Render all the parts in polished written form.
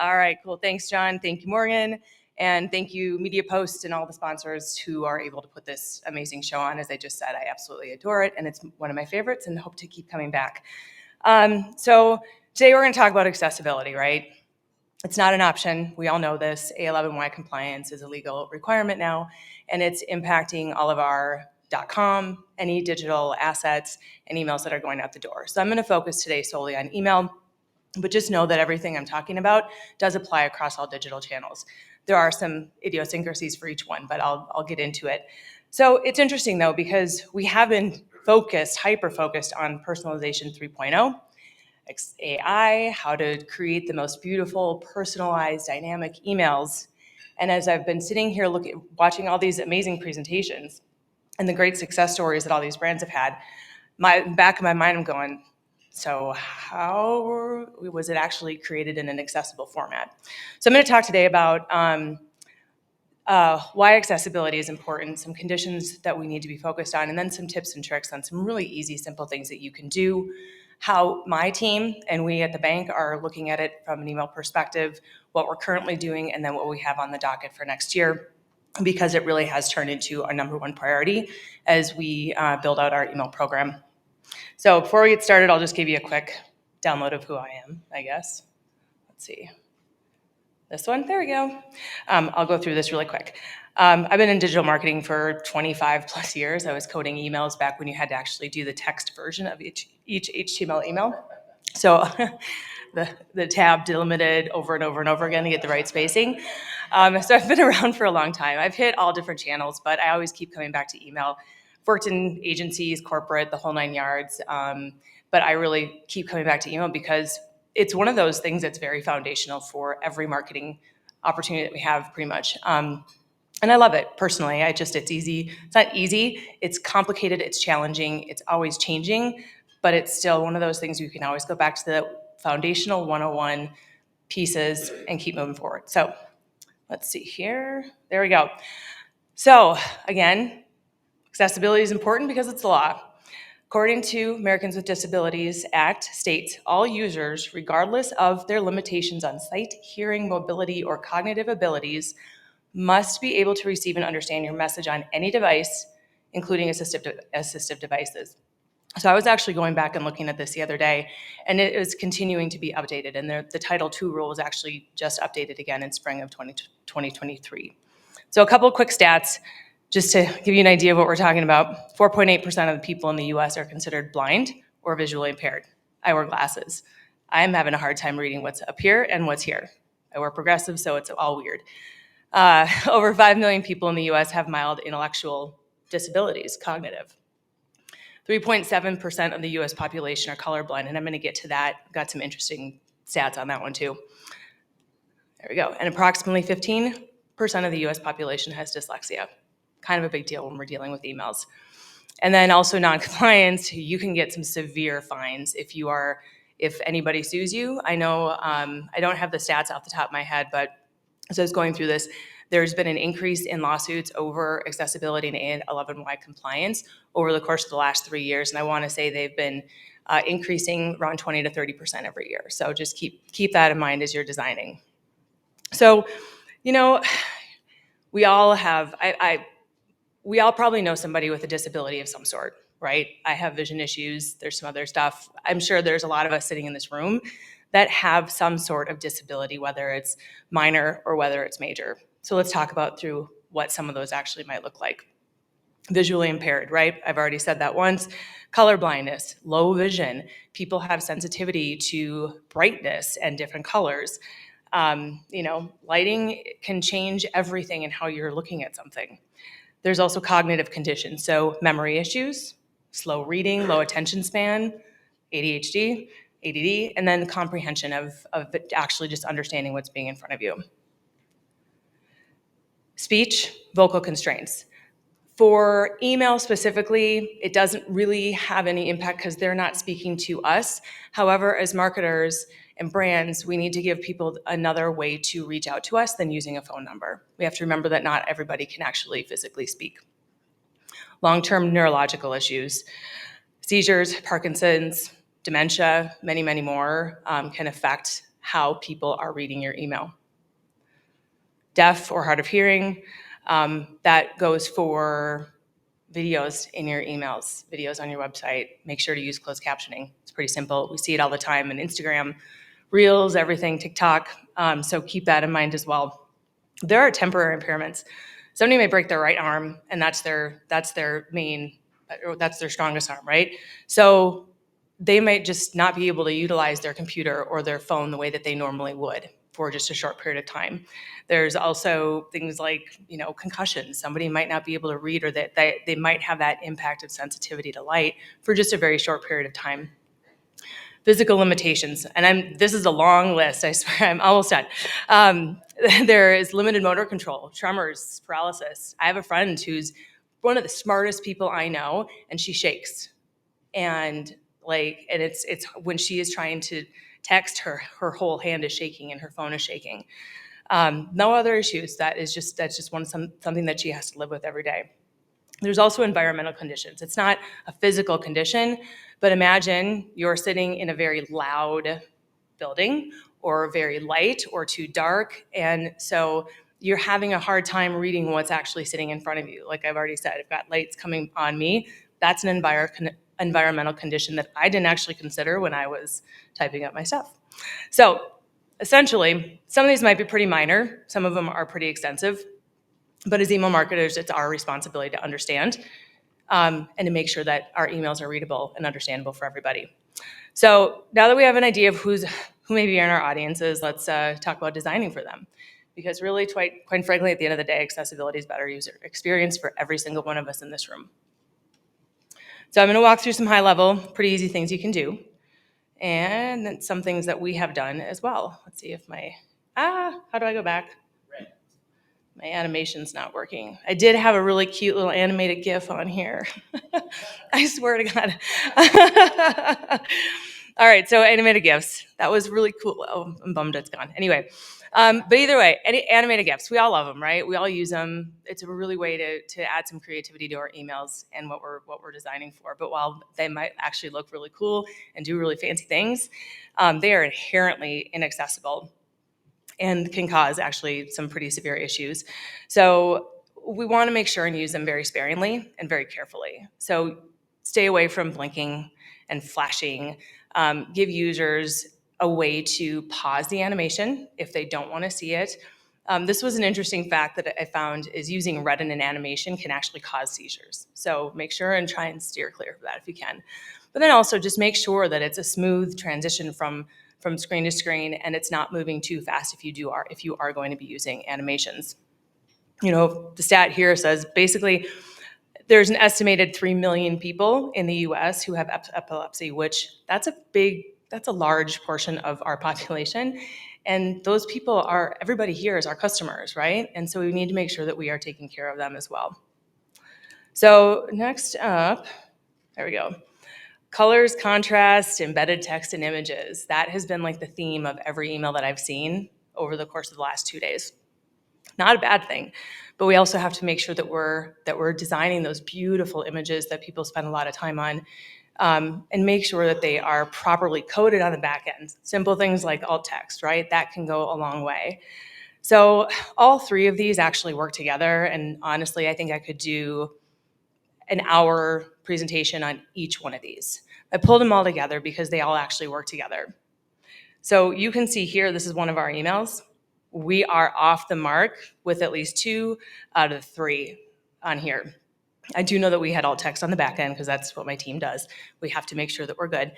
All right, cool. Thanks, John. Thank you, Morgan. And thank you, Media Post, and all the sponsors who are able to put this amazing show on. As I just said, I absolutely adore it, and it's one of my favorites, and hope to keep coming back. So today we're going to talk about accessibility, right? It's not an option. We all know this. A11Y compliance is a legal requirement now, and it's impacting all of our .com, any digital assets, and emails that are going out the door. So I'm going to focus today solely on email. But just know that everything I'm talking about does apply across all digital channels. There are some idiosyncrasies for each one, but I'll get into it. So it's interesting though, because we have been hyper-focused on personalization 3.0, AI, how to create the most beautiful, personalized, dynamic emails. And as I've been sitting here watching all these amazing presentations and the great success stories that all these brands have had, back in my mind, I'm going, so how was it actually created in an accessible format? So I'm going to talk today about why accessibility is important, some conditions that we need to be focused on, and then some tips and tricks on some really easy, simple things that you can do, how my team and we at the bank are looking at it from an email perspective, what we're currently doing, and then what we have on the docket for next year, because it really has turned into our number one priority as we build out our email program. So before we get started, I'll just give you a quick download of who I am, I guess. Let's see. This one, there we go. I'll go through this really quick. I've been in digital marketing for 25 plus years. I was coding emails back when you had to actually do the text version of each HTML email. So the tab delimited over and over and over again to get the right spacing. So I've been around for a long time. I've hit all different channels, but I always keep coming back to email. Worked in agencies, corporate, the whole 9 yards. But I really keep coming back to email because it's one of those things that's very foundational for every marketing opportunity that we have, pretty much. And I love it personally. It's easy. It's not easy. It's complicated. It's challenging. It's always changing, but it's still one of those things you can always go back to the foundational 101 pieces and keep moving forward. So let's see here. There we go. So again, accessibility is important because it's the law. According to Americans with Disabilities Act, states all users, regardless of their limitations on sight, hearing, mobility, or cognitive abilities, must be able to receive and understand your message on any device, including assistive devices. So I was actually going back and looking at this the other day, and it is continuing to be updated. And the Title II rule was actually just updated again in spring of 2023. So a couple of quick stats, just to give you an idea of what we're talking about. 4.8% of the people in the US are considered blind or visually impaired. I wear glasses. I'm having a hard time reading what's up here and what's here. I wear progressive, so it's all weird. Over 5 million people in the US have mild intellectual disabilities, cognitive. 3.7% of the US population are colorblind, and I'm going to get to that. I've got some interesting stats on that one too. There we go. And approximately 15% of the US population has dyslexia. Kind of a big deal when we're dealing with emails. And then also non-compliance, you can get some severe fines if anybody sues you. I know I don't have the stats off the top of my head, but as I was going through this, there's been an increase in lawsuits over accessibility and A11Y compliance over the course of the last 3 years. And I want to say they've been increasing around 20 to 30% every year. So just keep that in mind as you're designing. So, we all have, we all probably know somebody with a disability of some sort, right? I have vision issues. There's some other stuff. I'm sure there's a lot of us sitting in this room that have some sort of disability, whether it's minor or whether it's major. So let's talk about through what some of those actually might look like. Visually impaired, right? I've already said that once. Color blindness, low vision. People have sensitivity to brightness and different colors. Lighting can change everything in how you're looking at something. There's also cognitive conditions, so memory issues, slow reading, low attention span, ADHD, ADD, and then the comprehension of actually just understanding what's being in front of you. Speech, vocal constraints. For email specifically, it doesn't really have any impact because they're not speaking to us. However, as marketers and brands, we need to give people another way to reach out to us than using a phone number. We have to remember that not everybody can actually physically speak. Long-term neurological issues, seizures, Parkinson's, dementia, many, many more can affect how people are reading your email. Deaf or hard of hearing, that goes for videos in your emails, videos on your website. Make sure to use closed captioning. It's pretty simple. We see it all the time in Instagram, Reels, everything, TikTok. So keep that in mind as well. There are temporary impairments. Somebody may break their right arm, and that's their strongest arm, right? So they might just not be able to utilize their computer or their phone the way that they normally would for just a short period of time. There's also things like, concussions. Somebody might not be able to read, or that they might have that impact of sensitivity to light for just a very short period of time. Physical limitations, and this is a long list, I swear, I'm almost done. There is limited motor control, tremors, paralysis. I have a friend who's one of the smartest people I know, and she shakes. And it's when she is trying to text, her whole hand is shaking and her phone is shaking. No other issues. That's just something that she has to live with every day. There's also environmental conditions. It's not a physical condition, but imagine you're sitting in a very loud building, or very light or too dark, and so you're having a hard time reading what's actually sitting in front of you. Like I've already said, I've got lights coming on me. That's an environmental condition that I didn't actually consider when I was typing up my stuff. So essentially, some of these might be pretty minor. Some of them are pretty extensive. But as email marketers, it's our responsibility to understand and to make sure that our emails are readable and understandable for everybody. So now that we have an idea of who may be in our audiences, let's talk about designing for them. Because really, quite frankly, at the end of the day, accessibility is better user experience for every single one of us in this room. So I'm going to walk through some high-level, pretty easy things you can do, and then some things that we have done as well. Let's see if how do I go back? My animation's not working. I did have a really cute little animated GIF on here. I swear to God. All right, so animated GIFs. That was really cool. Oh, I'm bummed it's gone. Anyway, but either way, any animated GIFs, we all love them, right? We all use them. It's a really way to add some creativity to our emails and what we're designing for. But while they might actually look really cool and do really fancy things, they are inherently inaccessible and can cause actually some pretty severe issues. So we want to make sure and use them very sparingly and very carefully. So stay away from blinking and flashing. Give users a way to pause the animation if they don't want to see it. This was an interesting fact that I found, is using red in an animation can actually cause seizures. So make sure and try and steer clear of that if you can. But then also just make sure that it's a smooth transition from screen to screen, and it's not moving too fast if you are going to be using animations. The stat here says basically there's an estimated 3 million people in the US who have epilepsy, which that's a large portion of our population. And those people everybody here is our customers, right? And so we need to make sure that we are taking care of them as well. So next up, there we go. Colors, contrast, embedded text, and images. That has been like the theme of every email that I've seen over the course of the last 2 days. Not a bad thing, but we also have to make sure that we're designing those beautiful images that people spend a lot of time on, and make sure that they are properly coded on the back end. Simple things like alt text, right? That can go a long way. So all three of these actually work together, and honestly, I think I could do an hour presentation on each one of these. I pulled them all together because they all actually work together. So you can see here, this is one of our emails. We are off the mark with at least 2 out of 3 on here. I do know that we had alt text on the back end because that's what my team does. We have to make sure that we're good.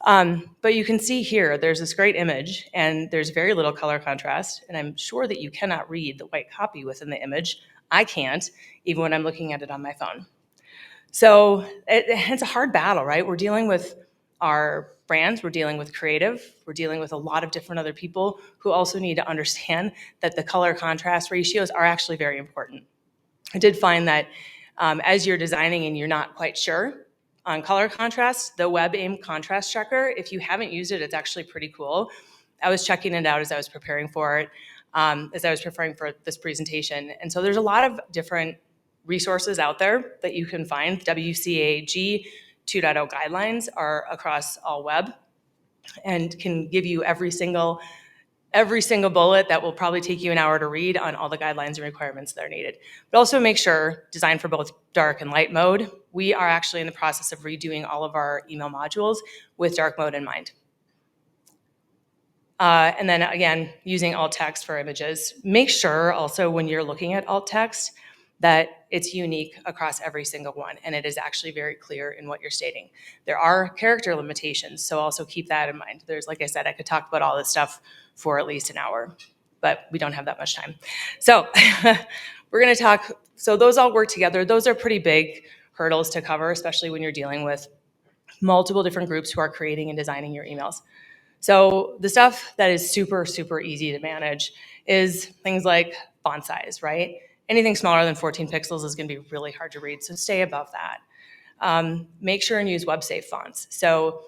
But you can see here, there's this great image and there's very little color contrast. And I'm sure that you cannot read the white copy within the image. I can't, even when I'm looking at it on my phone. So it's a hard battle, right? We're dealing with our brands, we're dealing with creative, we're dealing with a lot of different other people who also need to understand that the color contrast ratios are actually very important. I did find that as you're designing and you're not quite sure on color contrast, the WebAIM contrast checker, if you haven't used it, it's actually pretty cool. I was checking it out as I was preparing for it, as I was preparing for this presentation. And so there's a lot of different resources out there that you can find. WCAG 2.0 guidelines are across all web and can give you every single every single bullet that will probably take you an hour to read on all the guidelines and requirements that are needed. But also make sure, designed for both dark and light mode, we are actually in the process of redoing all of our email modules with dark mode in mind. And then again, using alt text for images. Make sure also when you're looking at alt text that it's unique across every single one and it is actually very clear in what you're stating. There are character limitations, so also keep that in mind. There's, like I said, I could talk about all this stuff for at least an hour, but we don't have that much time. So we're gonna talk, so those all work together. Those are pretty big hurdles to cover, especially when you're dealing with multiple different groups who are creating and designing your emails. So the stuff that is super, super easy to manage is things like font size, right? Anything smaller than 14 pixels is going to be really hard to read, so stay above that. Make sure and use web-safe fonts. So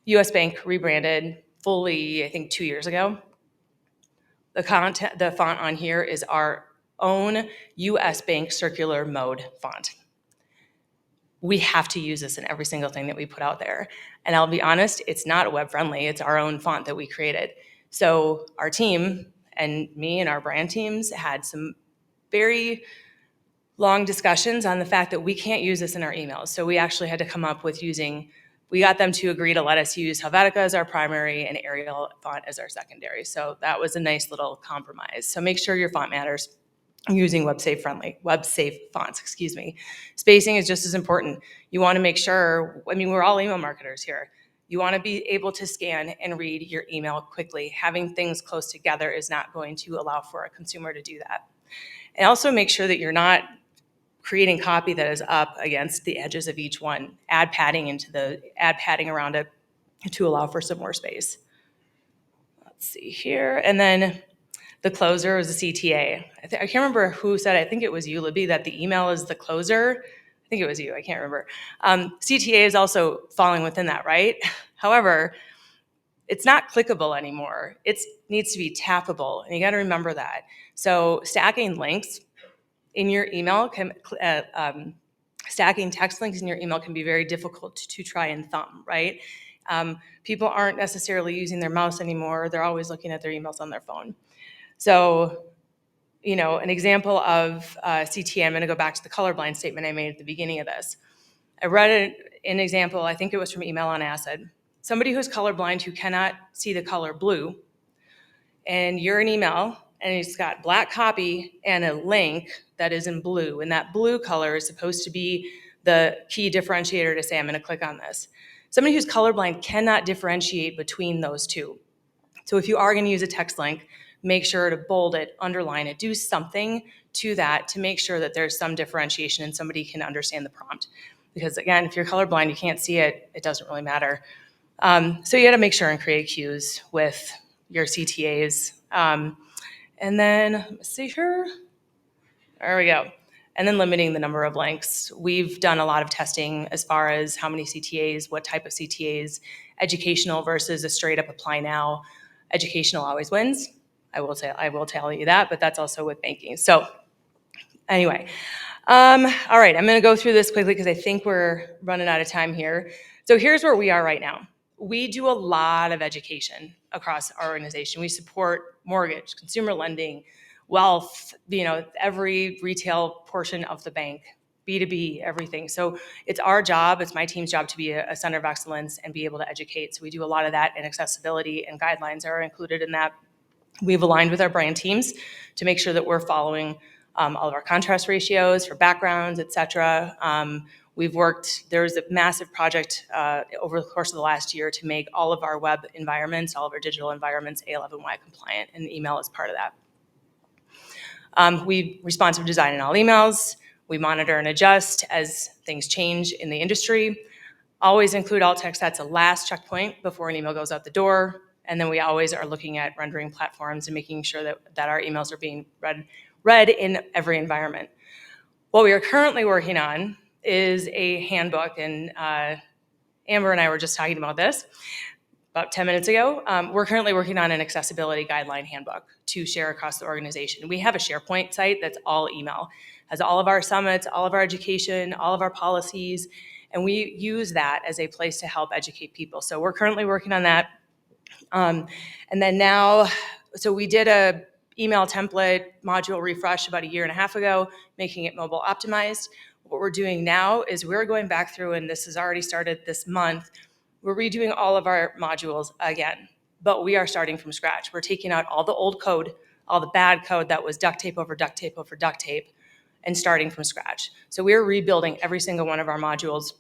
US Bank rebranded fully, I think, 2 years ago. The font on here is our own US Bank circular mode font. We have to use this in every single thing that we put out there. And I'll be honest, it's not web friendly. It's our own font that we created. So our team and me and our brand teams had some very long discussions on the fact that we can't use this in our emails. So we actually had to come up with we got them to agree to let us use Helvetica as our primary and Arial font as our secondary. So that was a nice little compromise. So make sure your font matters. Using web-safe fonts, excuse me. Spacing is just as important. You want to make sure, I mean, we're all email marketers here. You want to be able to scan and read your email quickly. Having things close together is not going to allow for a consumer to do that. And also make sure that you're not creating copy that is up against the edges of each one. Add padding around it to allow for some more space. Let's see here. And then the closer is the CTA. I can't remember who said it. I think it was you, Libby, that the email is the closer. I think it was you. I can't remember. CTA is also falling within that, right? However, it's not clickable anymore. It needs to be tappable, and you got to remember that. So stacking links in your email stacking text links in your email can be very difficult to try and thumb, right? People aren't necessarily using their mouse anymore. They're always looking at their emails on their phone. So, an example of CTA, I'm going to go back to the colorblind statement I made at the beginning of this. I read an example, I think it was from Email on Acid. Somebody who's colorblind who cannot see the color blue, and you're an email, and it's got black copy and a link that is in blue, and that blue color is supposed to be the key differentiator to say, I'm going to click on this. Somebody who's colorblind cannot differentiate between those two. So if you are going to use a text link, make sure to bold it, underline it, do something to that to make sure that there's some differentiation and somebody can understand the prompt. Because again, if you're colorblind, you can't see it, it doesn't really matter. So you got to make sure and create cues with your CTAs. And then, let's see here. There we go. And then limiting the number of links. We've done a lot of testing as far as how many CTAs, what type of CTAs, educational versus a straight up apply now. Educational always wins. I will tell you that, but that's also with banking. So anyway, all right, I'm going to go through this quickly because I think we're running out of time here. So here's where we are right now. We do a lot of education across our organization. We support mortgage, consumer lending, wealth, every retail portion of the bank, B2B, everything. So it's our job, it's my team's job to be a center of excellence and be able to educate. So we do a lot of that, and accessibility and guidelines are included in that. We've aligned with our brand teams to make sure that we're following all of our contrast ratios for backgrounds, et cetera. There's a massive project over the course of the last year to make all of our web environments, all of our digital environments A11Y compliant, and email is part of that. We responsive design in all emails. We monitor and adjust as things change in the industry. Always include alt text as a last checkpoint before an email goes out the door. And then we always are looking at rendering platforms and making sure that our emails are being read in every environment. What we are currently working on is a handbook, and Amber and I were just talking about this about 10 minutes ago. We're currently working on an accessibility guideline handbook to share across the organization. We have a SharePoint site that's all email, has all of our summits, all of our education, all of our policies, and we use that as a place to help educate people. So we're currently working on that. And then now So we did a email template module refresh about 1.5 years ago, making it mobile optimized. What we're doing now is we're going back through, and this has already started this month, we're redoing all of our modules again, but we are starting from scratch. We're taking out all the old code, all the bad code that was duct tape over duct tape over duct tape, and starting from scratch. So we're rebuilding every single one of our modules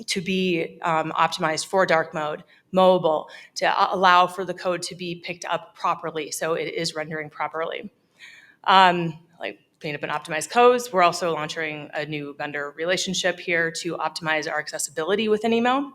to be optimized for dark mode, mobile, to allow for the code to be picked up properly, so it is rendering properly. Like clean up and optimize codes. We're also launching a new vendor relationship here to optimize our accessibility within email.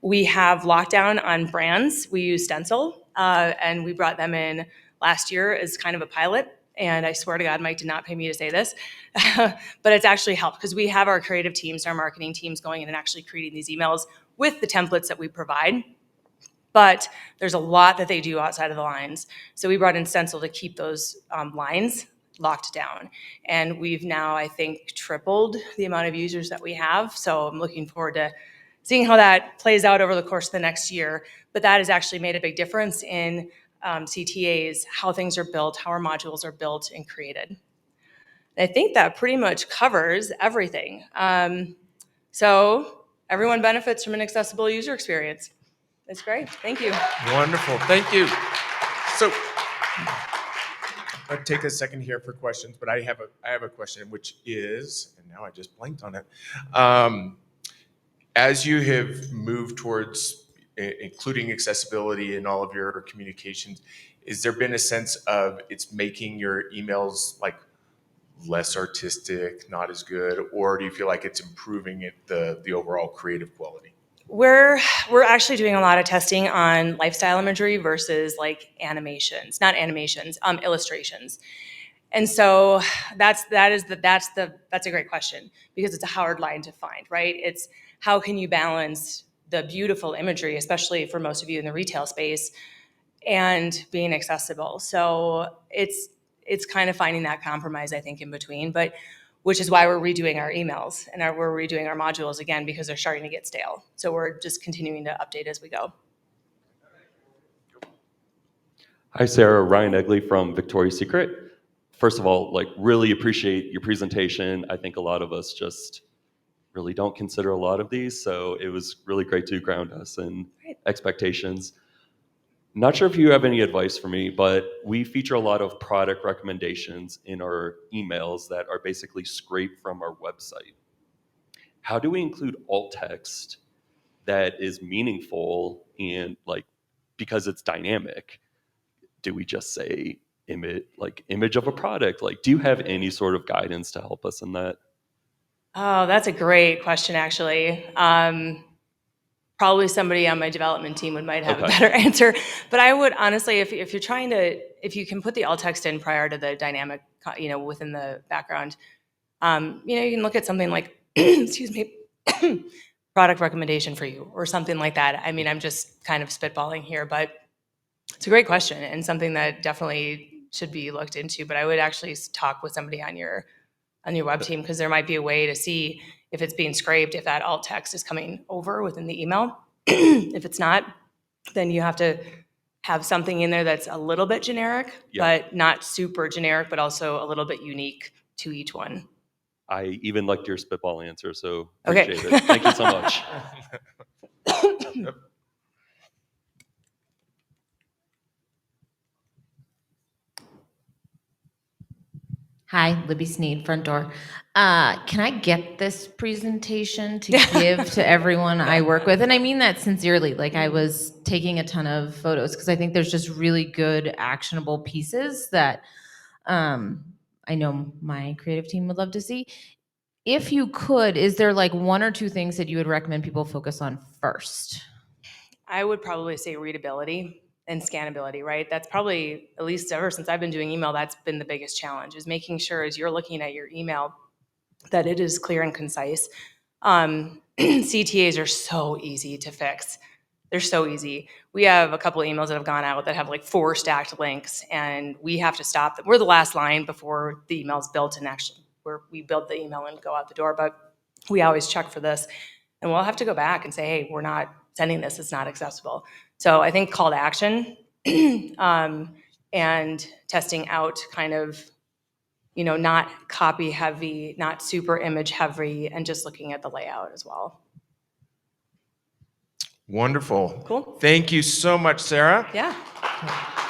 We have lockdown on brands. We use Stencil, and we brought them in last year as kind of a pilot. And I swear to God, Mike did not pay me to say this, but it's actually helped because we have our creative teams, our marketing teams going in and actually creating these emails with the templates that we provide. But there's a lot that they do outside of the lines. So we brought in Stencil to keep those lines locked down. And we've now, I think, tripled the amount of users that we have. So I'm looking forward to seeing how that plays out over the course of the next year. But that has actually made a big difference in CTAs, how things are built, how our modules are built and created. And I think that pretty much covers everything. So everyone benefits from an accessible user experience. That's great. Thank you. Wonderful. Thank you. So I'll take a second here for questions, but I have a question, which is, and now I just blanked on it. As you have moved towards including accessibility in all of your communications, has there been a sense of it's making your emails like less artistic, not as good, or do you feel like it's improving the overall creative quality? We're actually doing a lot of testing on lifestyle imagery versus like animations, not animations, illustrations. And so that's a great question because it's a hard line to find, right? It's how can you balance the beautiful imagery, especially for most of you in the retail space, and being accessible. So it's kind of finding that compromise, I think, in between, but which is why we're redoing our emails and we're redoing our modules again because they're starting to get stale. So we're just continuing to update as we go. Hi, Sarah. Ryan Egley from Victoria's Secret. First of all, like, really appreciate your presentation. I think a lot of us just really don't consider a lot of these, so it was really great to ground us in expectations. Not sure if you have any advice for me, but we feature a lot of product recommendations in our emails that are basically scraped from our website. How do we include alt text that is meaningful and, like, because it's dynamic? Do we just say image of a product? Like, do you have any sort of guidance to help us in that? Oh, that's a great question, actually. Probably somebody on my development team might have a better answer. But I would honestly, if you're trying to, if you can put the alt text in prior to the dynamic, within the background, you can look at something like, excuse me, product recommendation for you or something like that. I mean, I'm just kind of spitballing here, but it's a great question and something that definitely should be looked into. But I would actually talk with somebody on your web team because there might be a way to see if it's being scraped, if that alt text is coming over within the email. If it's not, then you have to have something in there that's a little bit generic, but not super generic, but also a little bit unique to each one. I even liked your spitball answer, so appreciate it. Thank you so much. Hi, Libby Sneed, front door. Can I get this presentation to give to everyone I work with? And I mean that sincerely. Like, I was taking a ton of photos because I think there's just really good actionable pieces that I know my creative team would love to see. If you could, is there like one or two things that you would recommend people focus on first? I would probably say readability and scannability, right? That's probably, at least ever since I've been doing email, that's been the biggest challenge, is making sure as you're looking at your email that it is clear and concise. CTAs are so easy to fix. They're so easy. We have a couple of emails that have gone out that have like 4 stacked links, and we have to stop them. We're the last line before the email's built, and actually we build the email and go out the door, but we always check for this. And we'll have to go back and say, hey, we're not sending this, it's not accessible. So I think call to action, and testing out kind of, not copy heavy, not super image heavy, and just looking at the layout as well. Wonderful. Cool. Thank you so much, Sarah. Yeah.